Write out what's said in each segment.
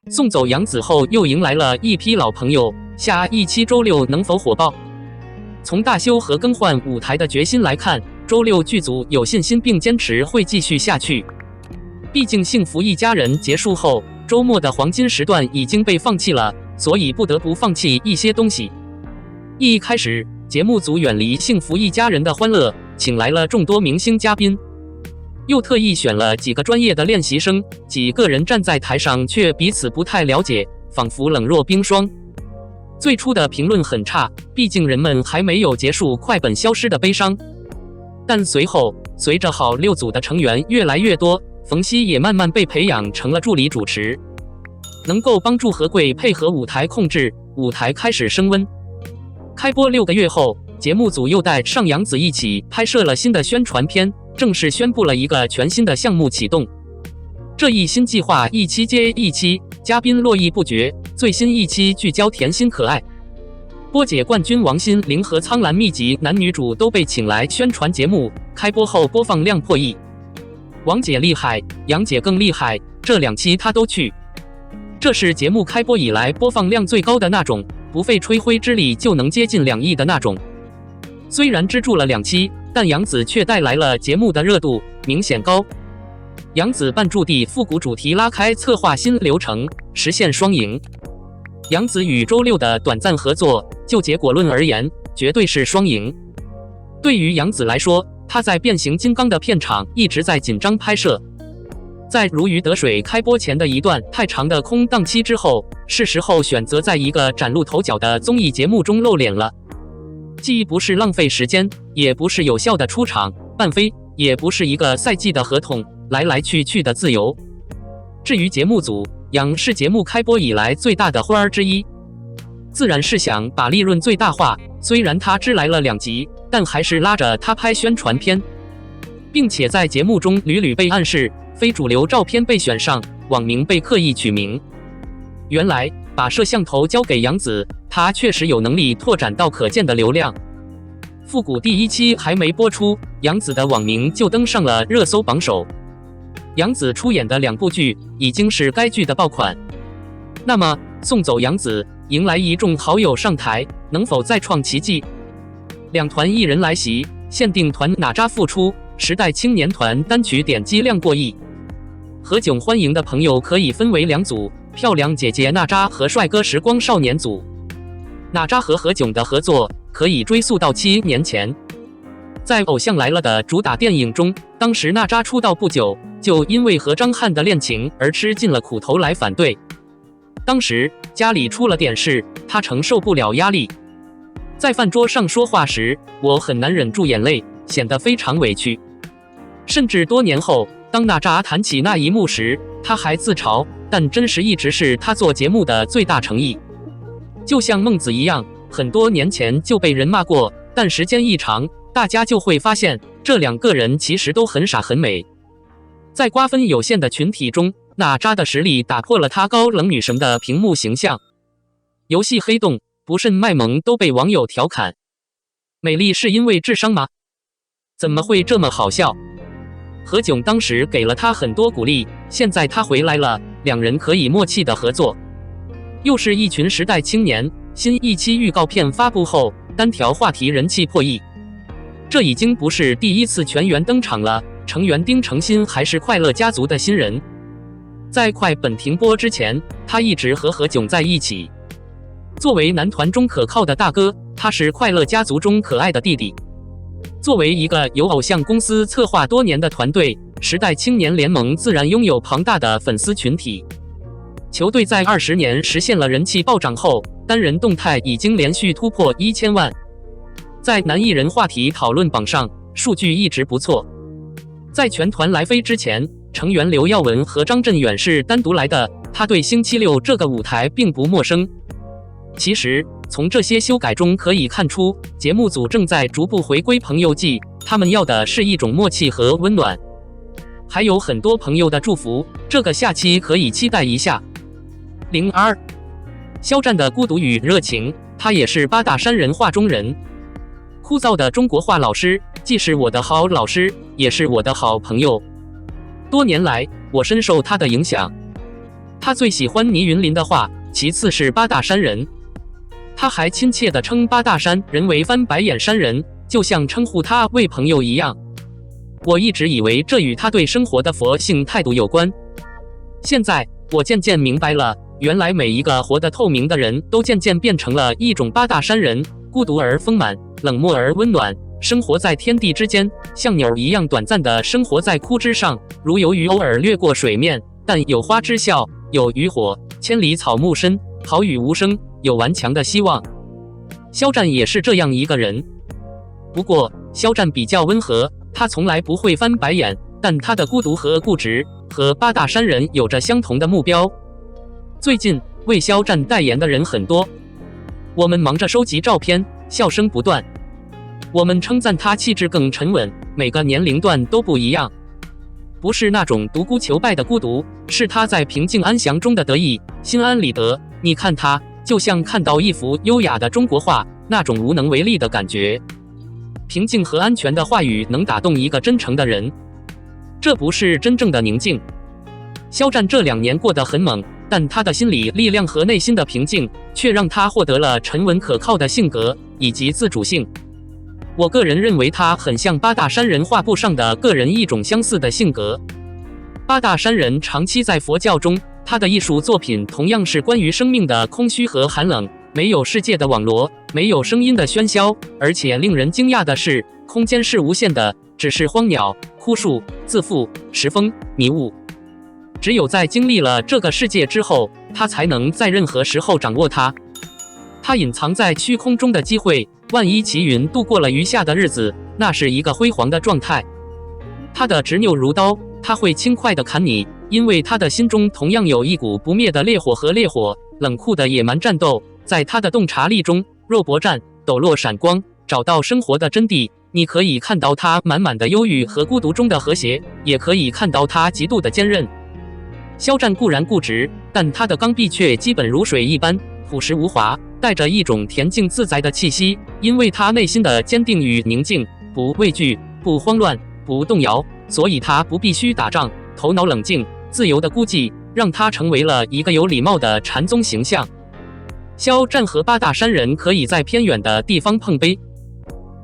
送走杨紫后，又迎来了一批老朋友。下一期周六能否火爆？从大修和更换舞台的决心来看，周六剧组有信心并坚持会继续下去。毕竟《幸福一家人》结束后，周末的黄金时段已经被放弃了，所以不得不放弃一些东西。一开始，节目组远离《幸福一家人》的欢乐，请来了众多明星嘉宾。又特意选了几个专业的练习生，几个人站在台上却彼此不太了解，仿佛冷若冰霜。最初的评论很差，毕竟人们还没有结束快本消失的悲伤。但随着好六组的成员越来越多，冯曦也慢慢被培养成了助理主持，能够帮助何贵配合舞台控制，舞台开始升温。开播6个月后，节目组又带上杨紫一起拍摄了新的宣传片，正式宣布了一个全新的项目启动。这一新计划一期接一期，嘉宾络绎不绝。最新一期聚焦甜心可爱，波姐冠军王心凌和苍兰秘籍男女主都被请来宣传节目。开播后播放量破亿，王姐厉害，杨姐更厉害，这2期她都去。这是节目开播以来播放量最高的那种，不费吹灰之力就能接近2亿的那种。虽然只住了2期，但杨紫却带来了节目的热度明显高。杨紫扮驻地复古主题拉开策划新流程，实现双赢。杨紫与周六的短暂合作，就结果论而言，绝对是双赢。对于杨紫来说，她在变形金刚的片场一直在紧张拍摄，在如鱼得水开播前的一段太长的空档期之后，是时候选择在一个崭露头角的综艺节目中露脸了。既不是浪费时间，也不是有效的出场半飞，也不是一个赛季的合同，来来去去的自由。至于节目组，杨是节目开播以来最大的花儿之一，自然是想把利润最大化。虽然他只来了2集，但还是拉着他拍宣传片，并且在节目中屡屡被暗示非主流照片被选上，网名被刻意取名。原来把摄像头交给杨紫，他确实有能力拓展到可见的流量。复古第1期还没播出，杨紫的网名就登上了热搜榜首。杨紫出演的2部剧已经是该剧的爆款。那么送走杨紫，迎来一众好友上台，能否再创奇迹？2团艺人来袭，限定团哪吒复出，时代青年团单曲点击量过亿。何炅欢迎的朋友可以分为2组，漂亮姐姐娜吒和帅哥时光少年组。娜吒和何炅的合作可以追溯到7年前，在《偶像来了》的主打电影中，当时娜吒出道不久，就因为和张翰的恋情而吃尽了苦头来反对。当时家里出了点事，她承受不了压力，在饭桌上说话时，我很难忍住眼泪，显得非常委屈。甚至多年后，当娜吒谈起那一幕时，她还自嘲，但真实一直是她做节目的最大诚意。就像孟子一样，很多年前就被人骂过，但时间一长，大家就会发现这2个人其实都很傻很美。在瓜分有限的群体中，娜吒的实力打破了她高冷女神的屏幕形象。游戏黑洞不慎卖萌都被网友调侃，美丽是因为智商吗？怎么会这么好笑？何炅当时给了她很多鼓励，现在她回来了，2人可以默契的合作。又是一群时代青年，新一期预告片发布后，单条话题人气破亿。这已经不是第1次全员登场了，成员丁程鑫还是快乐家族的新人。在快本停播之前，他一直和何炅在一起。作为男团中可靠的大哥，他是快乐家族中可爱的弟弟。作为一个由偶像公司策划多年的团队，时代青年联盟自然拥有庞大的粉丝群体。球队在20年实现了人气暴涨后，单人动态已经连续突破1000万。在男艺人话题讨论榜上，数据一直不错。在全团来飞之前，成员刘耀文和张震远是单独来的，他对星期六这个舞台并不陌生。其实从这些修改中可以看出，节目组正在逐步回归朋友季，他们要的是一种默契和温暖。还有很多朋友的祝福，这个下期可以期待一下。02肖战的孤独与热情，他也是八大山人画中人。枯燥的中国话老师，既是我的好老师，也是我的好朋友。多年来，我深受他的影响。他最喜欢倪云林的话，其次是八大山人。他还亲切地称八大山人为翻白眼山人，就像称呼他为朋友一样。我一直以为这与他对生活的佛性态度有关，现在我渐渐明白了，原来每一个活得透明的人都渐渐变成了一种八大山人，孤独而丰满，冷漠而温暖，生活在天地之间，像鸟一样短暂地生活在枯枝上，如游鱼偶尔掠过水面，但有花知晓，有渔火，千里草木深，好雨无声，有顽强的希望。肖战也是这样一个人，不过肖战比较温和，他从来不会翻白眼，但他的孤独和固执和八大山人有着相同的目标。最近为肖战代言的人很多，我们忙着收集照片，笑声不断。我们称赞他气质更沉稳，每个年龄段都不一样，不是那种独孤求败的孤独，是他在平静安详中的得意，心安理得。你看他，就像看到一幅优雅的中国画，那种无能为力的感觉。平静和安全的话语能打动一个真诚的人，这不是真正的宁静。肖战这2年过得很猛，但他的心理力量和内心的平静，却让他获得了沉稳可靠的性格以及自主性。我个人认为他很像八大山人画布上的个人一种相似的性格。八大山人长期在佛教中，他的艺术作品同样是关于生命的空虚和寒冷，没有世界的网罗，没有声音的喧嚣，而且令人惊讶的是，空间是无限的，只是荒鸟、枯树、自负、时风、迷雾。只有在经历了这个世界之后，他才能在任何时候掌握它。他隐藏在虚空中的机会，万一齐云度过了余下的日子，那是一个辉煌的状态。他的执拗如刀，他会轻快地砍你，因为他的心中同样有一股不灭的烈火和烈火，冷酷的野蛮战斗。在他的洞察力中，肉搏战，抖落闪光，找到生活的真谛。你可以看到他满满的忧郁和孤独中的和谐，也可以看到他极度的坚韧。肖战固然固执，但他的刚愎却基本如水一般，朴实无华，带着一种恬静自在的气息。因为他内心的坚定与宁静，不畏惧，不慌乱，不动摇，所以他不必须打仗，头脑冷静，自由的孤寂，让他成为了一个有礼貌的禅宗形象。肖战和八大山人可以在偏远的地方碰杯，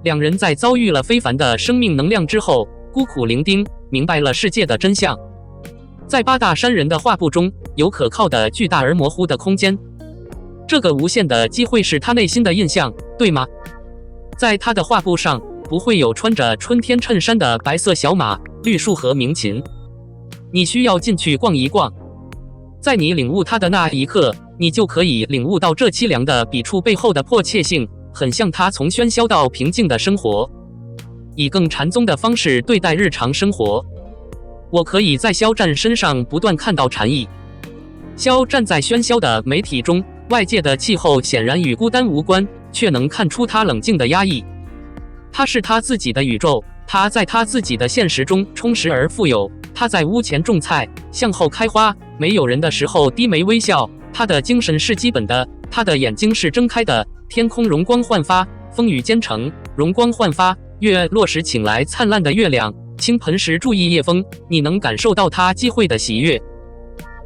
两人在遭遇了非凡的生命能量之后，孤苦伶仃，明白了世界的真相。在八大山人的画布中，有可靠的巨大而模糊的空间，这个无限的机会是他内心的印象，对吗？在他的画布上，不会有穿着春天衬衫的白色小马、绿树和鸣禽。你需要进去逛一逛，在你领悟它的那一刻，你就可以领悟到这凄凉的笔触背后的迫切性，很像他从喧嚣到平静的生活，以更禅宗的方式对待日常生活。我可以在肖战身上不断看到禅意。肖战在喧嚣的媒体中，外界的气候显然与孤单无关，却能看出他冷静的压抑。他是他自己的宇宙，他在他自己的现实中充实而富有。他在屋前种菜，向后开花，没有人的时候低眉微笑。他的精神是基本的，他的眼睛是睁开的。天空容光焕发，风雨兼程，容光焕发。月落时请来灿烂的月亮，倾盆时注意夜风。你能感受到他机会的喜悦。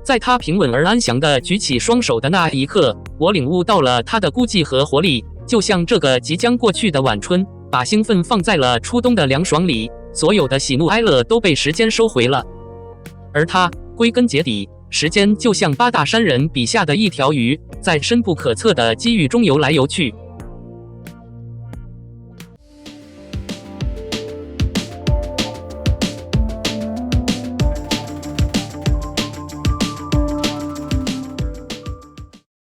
在他平稳而安详地举起双手的那一刻，我领悟到了他的孤寂和活力，就像这个即将过去的晚春，把兴奋放在了初冬的凉爽里，所有的喜怒哀乐都被时间收回了。而他，归根结底，时间就像八大山人笔下的一条鱼，在深不可测的机遇中游来游去。